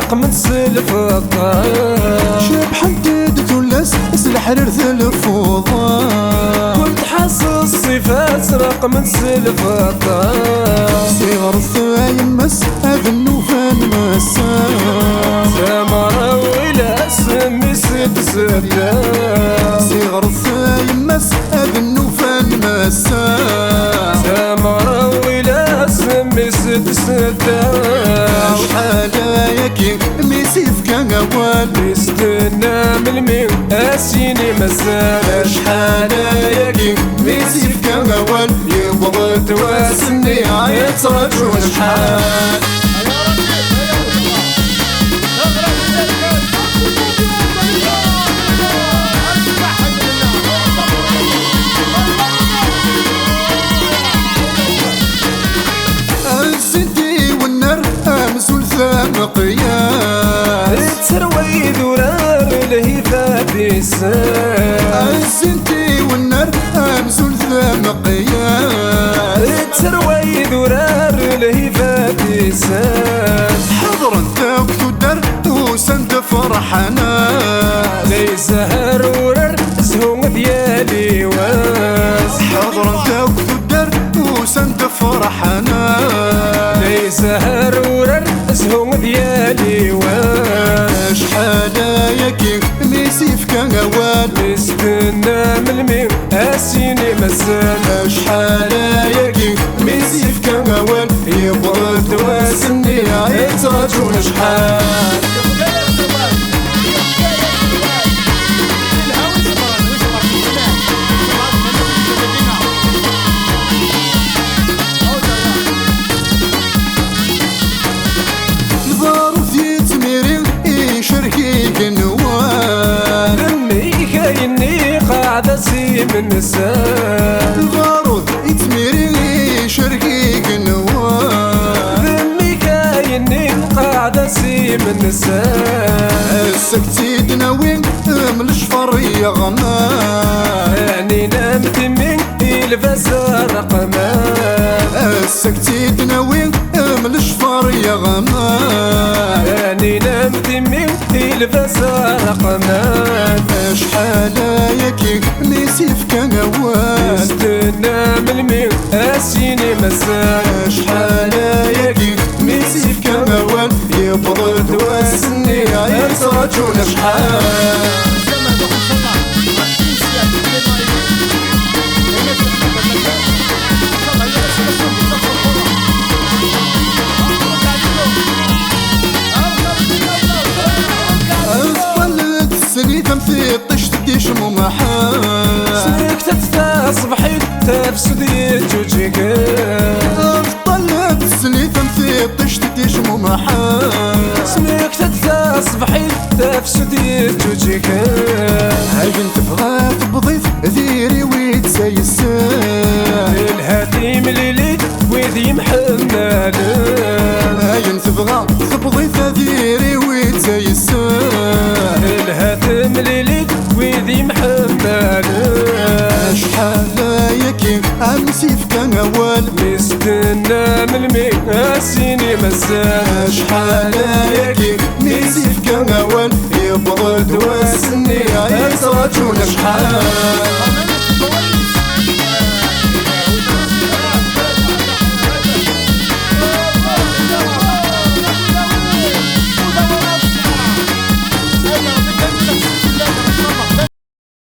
أسرق من سلف الطار شبح حددت ولاس الحرير الفوضى كنت حاسس صفات أسرق من سلف الطار صغر الثايم مس هذا النوفان مسا سمرة ولا سمي سد سدا صغر الثايم مس هذا النوفان مسا سمرة ولا سمي سد سدا وحالاياكي ميسيف كان قوال يستنى من المين أسيني مسال شحالاياكي ميسيف كان قوال يبغى تواسني يترج وشحال السدي والنار امزول ثام قياس تروي ذرار الهفا بيسان السدي والنار امزول ثام قياس تروي ذرار الهفا بيسان حضر انت وكدر وسند فرحنا ليس هرورر زهوم ديالي واس حضر انت وكدر وسند فرحنا ليس هرورر زهوم ديالي واس شحالاياكي ميسيف كان قوال استنى من المين أسيني مسال شحالاياكي ميسيف كان قوال يبغى تواسني يترجون شحال قاعدة سيب النساء البارود يتميري شرقي قنوان ذمي كايني قاعدة سيب النساء السكتي دناوين من الشفر يغمان يعني نامت من يلبس رقمان السكتي دناوين من الشفر يغمان يعني نامت من يلبس رقمان شحالاياكي ميسيف كان قوال استنى من المين أسيني مسال شحالاياكي ميسيف كان قوال يبغى تواسني يترجون شحال في طشت ديش مو محال سنكتت تا صبحي تفسد يجوجيك طلعت سنيتم في طشت ديش مو محال سنكتت تا صبحي تفسد يجوجيك هاي بنت بغات بضيف ذيري ويتسيسان الهادي مليلي ويدي محمد هاي بنت بغات بضيف ذيري ويتسيسان الهادي مليلي ويدي محمد شحالاياكي امسيف كان قوال مستنى من المين أسيني مسال شحالاياكي ميسيف كان قوال يبغى تواسني يترجون شحال